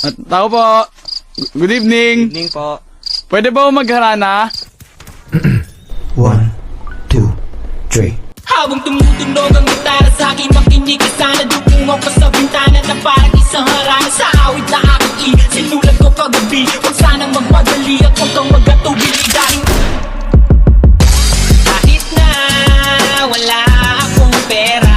At tao po. Good evening. Evening po. Pwede ba magharana? 1, 2, 3. Habang tumutunog ang gitara sa akin, makinig ka sana. Dumungaw ka sa bintana na parang isang harana. Sa awit na aking sinulat ko kagabi. Huwag sanang magmadali at huwag kang magkatubig. Dahil kahit na wala akong pera,